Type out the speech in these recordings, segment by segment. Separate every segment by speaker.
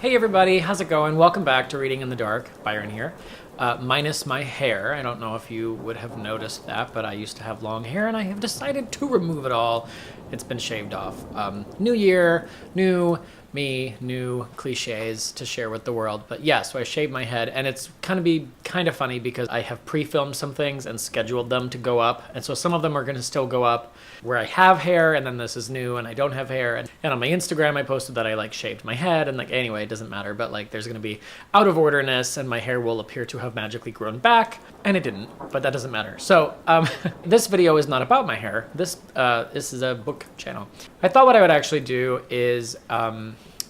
Speaker 1: Hey everybody, how's it going? Welcome back to Reading in the Dark. Byron here. Minus my hair. I don't know if you would have noticed that, but I used to have long hair and I have decided to remove it all. It's been shaved off. New year, new me, new cliches to share with the world. But yeah, so I shaved my head, and it's kind of funny because I have pre-filmed some things and scheduled them to go up. And so some of them are going to still go up where I have hair, and then this is new and I don't have hair. And on my Instagram, I posted that I shaved my head, and anyway, it doesn't matter, but there's going to be out of orderness and my hair will appear to have magically grown back, and it didn't, but that doesn't matter. So this video is not about my hair. This is a book channel. I thought what I would actually do is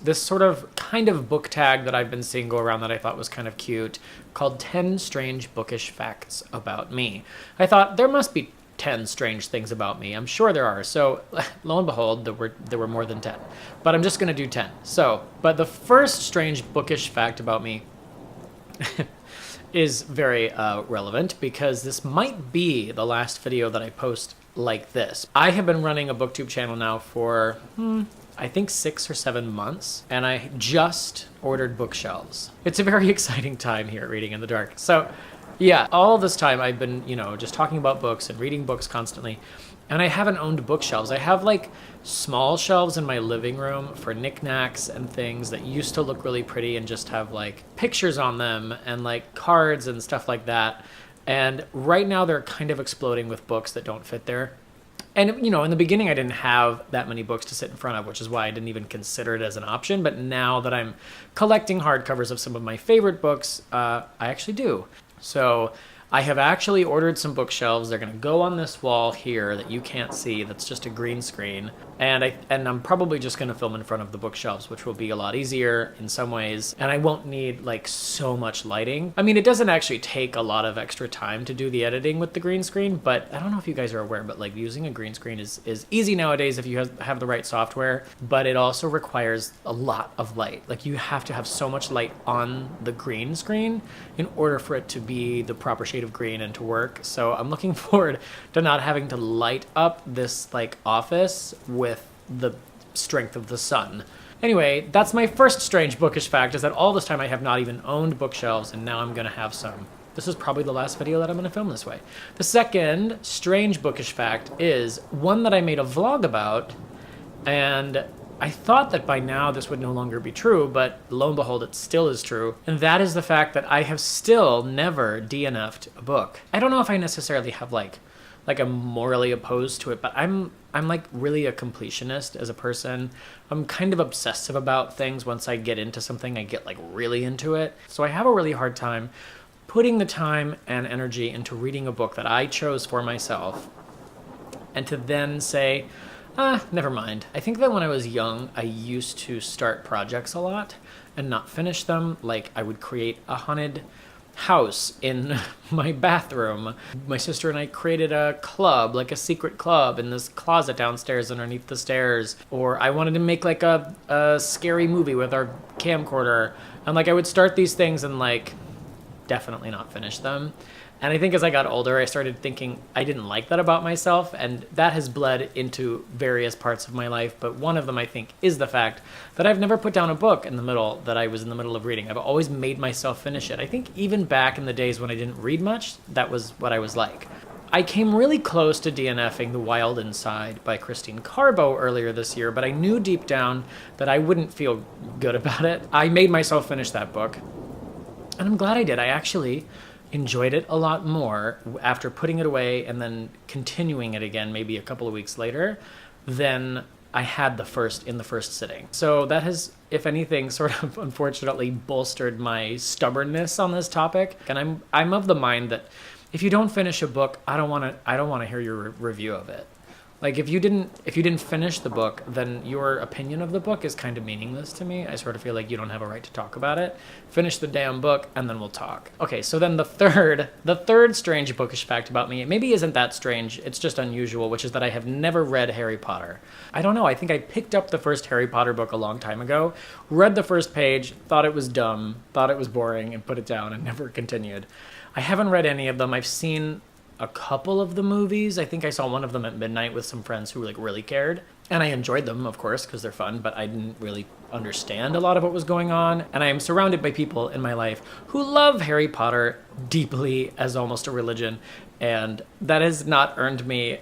Speaker 1: this sort of kind of book tag that I've been seeing go around that I thought was kind of cute, called 10 Strange Bookish Facts About Me. I thought there must be 10 strange things about me. I'm sure there are. So lo and behold, there were more than 10. But I'm just going to do 10. But the first strange bookish fact about me is very relevant because this might be the last video that I post like this. I have been running a booktube channel now for I think 6 or 7 months, and I just ordered bookshelves. It's a very exciting time here at Reading in the Dark. So yeah, all this time I've been, just talking about books and reading books constantly, and I haven't owned bookshelves. I have small shelves in my living room for knickknacks and things that used to look really pretty and just have pictures on them and cards and stuff like that. And right now they're kind of exploding with books that don't fit there. And, in the beginning, I didn't have that many books to sit in front of, which is why I didn't even consider it as an option. But now that I'm collecting hardcovers of some of my favorite books, I actually do. So I have actually ordered some bookshelves. They're going to go on this wall here that you can't see. That's just a green screen. And I'm probably just going to film in front of the bookshelves, which will be a lot easier in some ways. And I won't need so much lighting. I mean, it doesn't actually take a lot of extra time to do the editing with the green screen, but I don't know if you guys are aware, but using a green screen is easy nowadays if you have the right software, but it also requires a lot of light. You have to have so much light on the green screen in order for it to be the proper shade of green and to work. So I'm looking forward to not having to light up this office with the strength of the sun. Anyway, that's my first strange bookish fact, is that all this time I have not even owned bookshelves, and now I'm going to have some. This is probably the last video that I'm going to film this way. The second strange bookish fact is one that I made a vlog about, and I thought that by now this would no longer be true, but lo and behold, it still is true. And that is the fact that I have still never DNF'd a book. I don't know if I necessarily have I'm morally opposed to it, but I'm really a completionist as a person. I'm kind of obsessive about things. Once I get into something, I get really into it. So I have a really hard time putting the time and energy into reading a book that I chose for myself and to then say, never mind. I think that when I was young, I used to start projects a lot and not finish them. I would create a haunted house in my bathroom. My sister and I created a club, a secret club in this closet downstairs underneath the stairs. Or I wanted to make a scary movie with our camcorder. And I would start these things and definitely not finish them. And I think as I got older, I started thinking I didn't like that about myself, and that has bled into various parts of my life. But one of them, I think, is the fact that I've never put down a book in the middle that I was in the middle of reading. I've always made myself finish it. I think even back in the days when I didn't read much, that was what I was like. I came really close to DNFing The Wild Inside by Christine Carbo earlier this year, but I knew deep down that I wouldn't feel good about it. I made myself finish that book, and I'm glad I did. I actually enjoyed it a lot more after putting it away and then continuing it again maybe a couple of weeks later than I had in the first sitting. So that has, if anything, sort of unfortunately bolstered my stubbornness on this topic. And I'm of the mind that if you don't finish a book, I don't want to hear your review of it. If you didn't finish the book, then your opinion of the book is kind of meaningless to me. I sort of feel like you don't have a right to talk about it. Finish the damn book, and then we'll talk. Okay, so then the third strange bookish fact about me, it maybe isn't that strange, it's just unusual, which is that I have never read Harry Potter. I don't know, I think I picked up the first Harry Potter book a long time ago, read the first page, thought it was dumb, thought it was boring, and put it down and never continued. I haven't read any of them. I've seen a couple of the movies. I think I saw one of them at midnight with some friends who like really cared. And I enjoyed them, of course, because they're fun, but I didn't really understand a lot of what was going on. And I am surrounded by people in my life who love Harry Potter deeply as almost a religion. And that has not earned me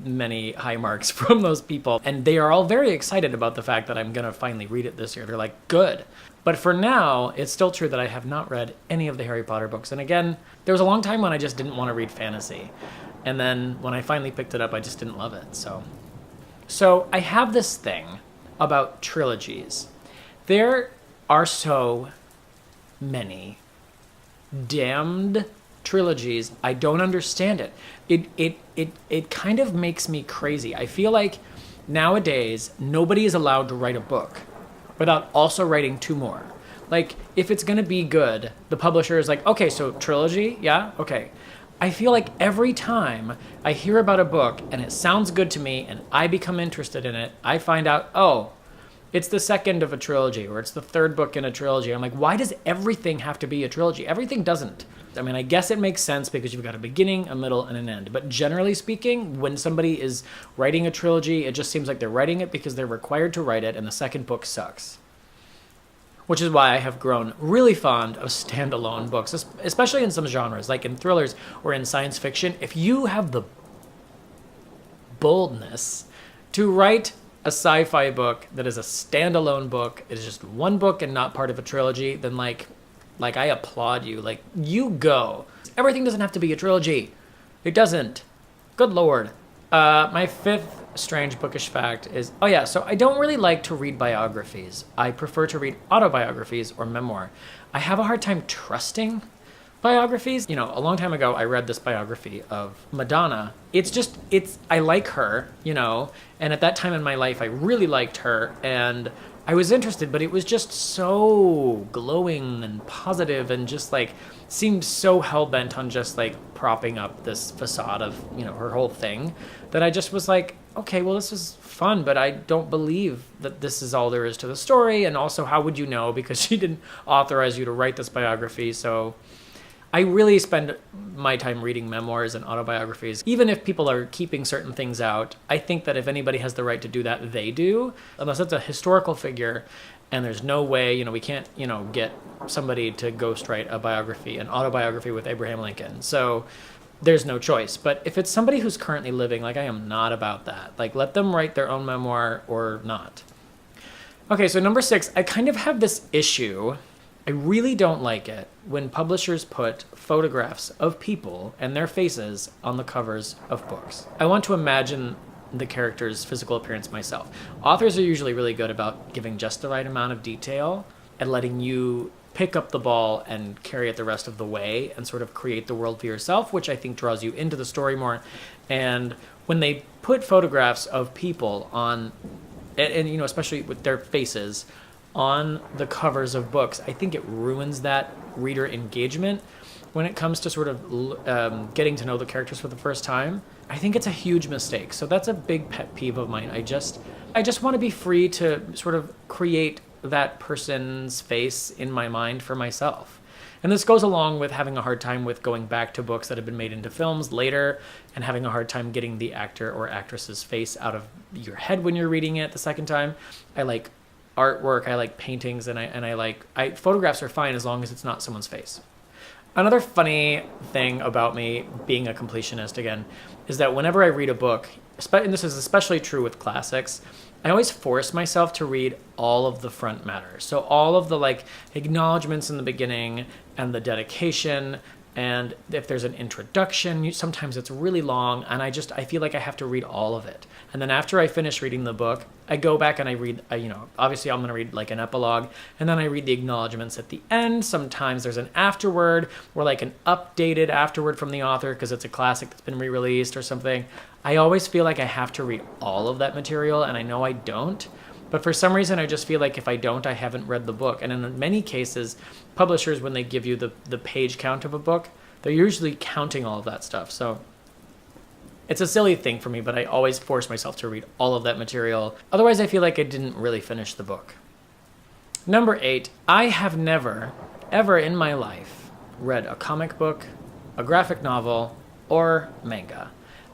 Speaker 1: many high marks from those people. And they are all very excited about the fact that I'm going to finally read it this year. They're like, good. But for now, it's still true that I have not read any of the Harry Potter books. And again, there was a long time when I just didn't want to read fantasy. And then when I finally picked it up, I just didn't love it. So I have this thing about trilogies. There are so many damned trilogies. I don't understand it. It kind of makes me crazy. I feel like nowadays nobody is allowed to write a book without also writing 2 more. Like, if it's going to be good, the publisher is like, okay, so trilogy, yeah, okay. I feel like every time I hear about a book and it sounds good to me and I become interested in it, I find out, oh, it's the second of a trilogy or it's the 3rd book in a trilogy. I'm like, why does everything have to be a trilogy? Everything doesn't. I mean, I guess it makes sense because you've got a beginning, a middle, and an end. But generally speaking, when somebody is writing a trilogy, it just seems like they're writing it because they're required to write it and the second book sucks. Which is why I have grown really fond of standalone books, especially in some genres, like in thrillers or in science fiction. If you have the boldness to write a sci-fi book that is a standalone book, it is just one book and not part of a trilogy, then like I applaud you. Like, you go. Everything doesn't have to be a trilogy. It doesn't. Good Lord. My 5th strange bookish fact is, so I don't really like to read biographies. I prefer to read autobiographies or memoir. I have a hard time trusting biographies. You know, a long time ago, I read this biography of Madonna. I like her, you know, and at that time in my life, I really liked her, and I was interested, but it was just so glowing and positive and just like seemed so hell-bent on just like propping up this facade of, you know, her whole thing, that I just was like, okay, well, this is fun, but I don't believe that this is all there is to the story. And also, how would you know? Because she didn't authorize you to write this biography. So I really spend my time reading memoirs and autobiographies. Even if people are keeping certain things out, I think that if anybody has the right to do that, they do. Unless it's a historical figure and there's no way, you know, we can't, you know, get somebody to ghostwrite a biography, an autobiography with Abraham Lincoln. So there's no choice. But if it's somebody who's currently living, like, I am not about that. Like, let them write their own memoir or not. Okay, so number 6, I kind of have this issue. I really don't like it when publishers put photographs of people and their faces on the covers of books. I want to imagine the character's physical appearance myself. Authors are usually really good about giving just the right amount of detail and letting you pick up the ball and carry it the rest of the way and sort of create the world for yourself, which I think draws you into the story more. And when they put photographs of people on, and you know, especially with their faces on the covers of books, I think it ruins that reader engagement when it comes to sort of getting to know the characters for the first time. I think it's a huge mistake. So that's a big pet peeve of mine. I just want to be free to sort of create that person's face in my mind for myself. And this goes along with having a hard time with going back to books that have been made into films later and having a hard time getting the actor or actress's face out of your head when you're reading it the second time. I like artwork, I like paintings, and I like photographs are fine as long as it's not someone's face. Another funny thing about me being a completionist, again, is that whenever I read a book, and this is especially true with classics, I always force myself to read all of the front matter. So all of the like acknowledgments in the beginning and the dedication, and if there's an introduction, sometimes it's really long, and I feel like I have to read all of it. And then after I finish reading the book, I go back and I read, obviously I'm going to read like an epilogue, and then I read the acknowledgments at the end. Sometimes there's an afterword or like an updated afterword from the author because it's a classic that's been re-released or something. I always feel like I have to read all of that material, and I know I don't. But for some reason, I just feel like if I don't, I haven't read the book. And in many cases, publishers, when they give you the page count of a book, they're usually counting all of that stuff. So it's a silly thing for me, but I always force myself to read all of that material. Otherwise, I feel like I didn't really finish the book. Number 8, I have never, ever in my life read a comic book, a graphic novel, or manga.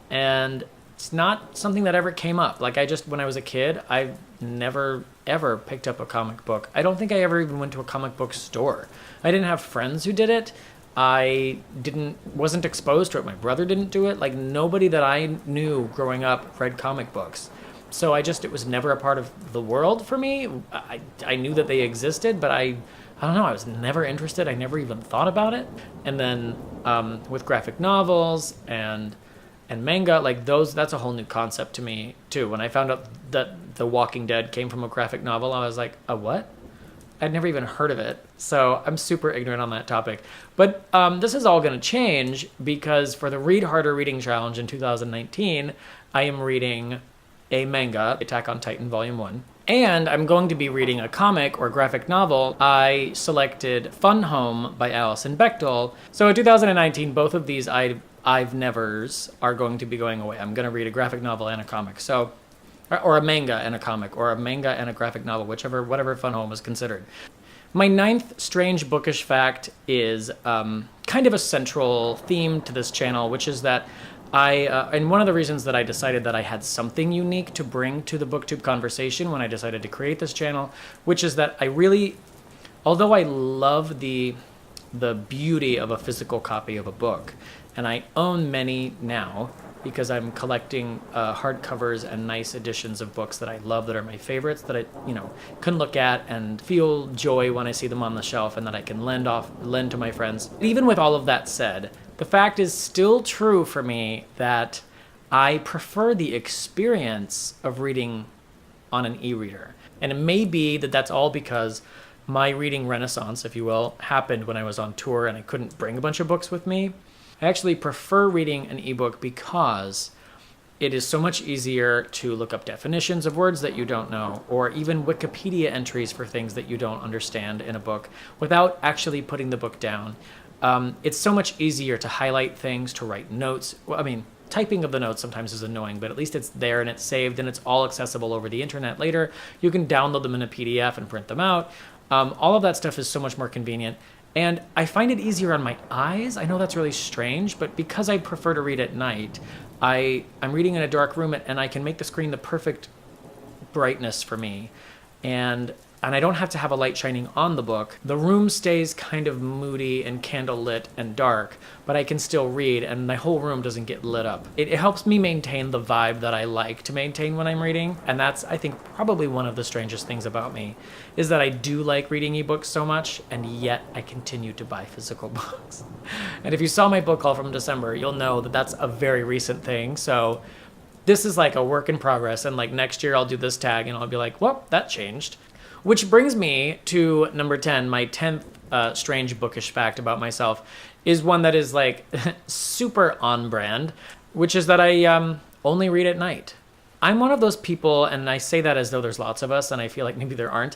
Speaker 1: And it's not something that ever came up. Like when I was a kid, I never ever picked up a comic book. I don't think I ever even went to a comic book store. I didn't have friends who did it. I wasn't exposed to it. My brother didn't do it. Like nobody that I knew growing up read comic books. So it was never a part of the world for me. I knew that they existed, but I don't know, I was never interested. I never even thought about it. And then with graphic novels and manga, like that's a whole new concept to me too. When I found out that The Walking Dead came from a graphic novel, I was like, a what? I'd never even heard of it. So I'm super ignorant on that topic. But this is all going to change because for the Read Harder Reading Challenge in 2019, I am reading a manga, Attack on Titan Volume 1. And I'm going to be reading a comic or graphic novel. I selected Fun Home by Alison Bechdel. So in 2019, both of these I've nevers are going to be going away. I'm going to read a graphic novel and a comic. So, or a manga and a comic, or a manga and a graphic novel, whatever Fun Home is considered. My 9th Strange Bookish Fact is kind of a central theme to this channel, which is that and one of the reasons that I decided that I had something unique to bring to the BookTube conversation when I decided to create this channel, which is that although I love the beauty of a physical copy of a book, and I own many now because I'm collecting hardcovers and nice editions of books that I love, that are my favorites, that I can look at and feel joy when I see them on the shelf, and that I can lend to my friends. Even with all of that said, the fact is still true for me that I prefer the experience of reading on an e-reader. And it may be that that's all because my reading renaissance, if you will, happened when I was on tour and I couldn't bring a bunch of books with me. I actually prefer reading an ebook because it is so much easier to look up definitions of words that you don't know, or even Wikipedia entries for things that you don't understand in a book without actually putting the book down. It's so much easier to highlight things, to write notes. Well, I mean, typing of the notes sometimes is annoying, but at least it's there and it's saved and it's all accessible over the internet later. You can download them in a PDF and print them out. All of that stuff is so much more convenient. And I find it easier on my eyes. I know that's really strange, but because I prefer to read at night, I'm reading in a dark room and I can make the screen the perfect brightness for me. And I don't have to have a light shining on the book. The room stays kind of moody and candlelit and dark, but I can still read and my whole room doesn't get lit up. It helps me maintain the vibe that I like to maintain when I'm reading. And that's, I think, probably one of the strangest things about me, is that I do like reading ebooks so much, and yet I continue to buy physical books. And if you saw my book haul from December, you'll know that that's a very recent thing. So this is like a work in progress. And like next year I'll do this tag and I'll be like, well, that changed. Which brings me to number 10, my 10th strange bookish fact about myself, is one that is like super on brand, which is that I only read at night. I'm one of those people, and I say that as though there's lots of us, and I feel like maybe there aren't.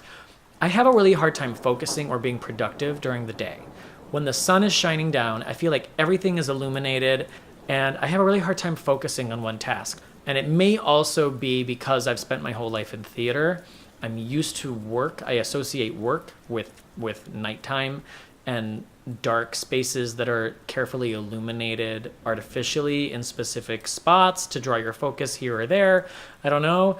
Speaker 1: I have a really hard time focusing or being productive during the day. When the sun is shining down, I feel like everything is illuminated, and I have a really hard time focusing on one task. And it may also be because I've spent my whole life in theater. I'm used to work. I associate work with nighttime and dark spaces that are carefully illuminated artificially in specific spots to draw your focus here or there. I don't know.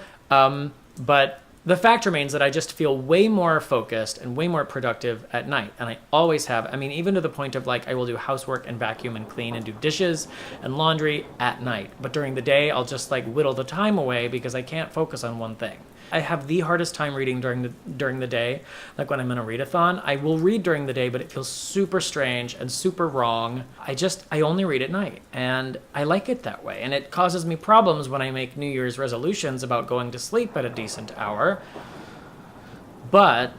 Speaker 1: But the fact remains that I just feel way more focused and way more productive at night. And I always have. I mean, even to the point of like, I will do housework and vacuum and clean and do dishes and laundry at night. But during the day, I'll just like whittle the time away because I can't focus on one thing. I have the hardest time reading during the day. Like when I'm in a readathon, I will read during the day, but it feels super strange and super wrong. I only read at night, and I like it that way. And it causes me problems when I make New Year's resolutions about going to sleep at a decent hour. But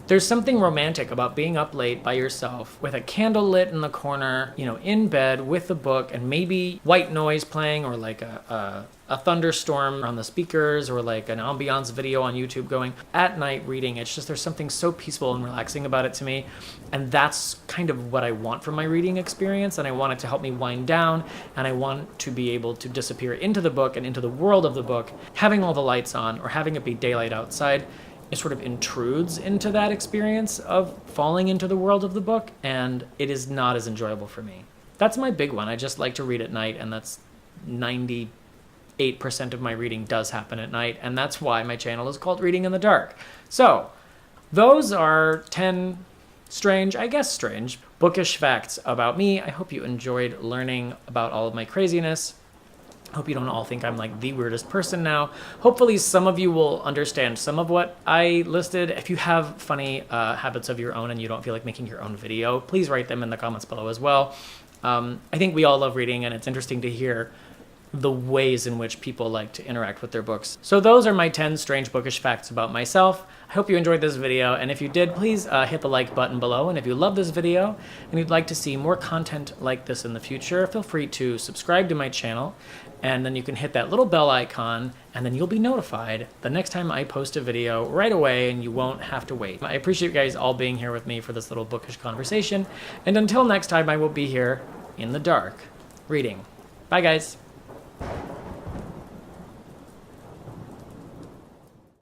Speaker 1: there's something romantic about being up late by yourself with a candle lit in the corner, in bed with a book and maybe white noise playing, or like a thunderstorm on the speakers, or like an ambiance video on YouTube going at night reading. It's just, there's something so peaceful and relaxing about it to me. And that's kind of what I want from my reading experience. And I want it to help me wind down, and I want to be able to disappear into the book and into the world of the book. Having all the lights on or having it be daylight outside, it sort of intrudes into that experience of falling into the world of the book, and it is not as enjoyable for me. That's my big one. I just like to read at night, and that's 98% of my reading does happen at night, and that's why my channel is called Reading in the Dark. So those are 10 strange, bookish facts about me. I hope you enjoyed learning about all of my craziness. Hope you don't all think I'm like the weirdest person now. Hopefully some of you will understand some of what I listed. If you have funny habits of your own and you don't feel like making your own video, please write them in the comments below as well. I think we all love reading, and it's interesting to hear the ways in which people like to interact with their books. So those are my 10 strange bookish facts about myself. I hope you enjoyed this video, and if you did, please hit the like button below. And if you love this video and you'd like to see more content like this in the future, feel free to subscribe to my channel, and then you can hit that little bell icon, and then you'll be notified the next time I post a video right away, and you won't have to wait. I appreciate you guys all being here with me for this little bookish conversation, and until next time, I will be here in the dark reading. Bye guys.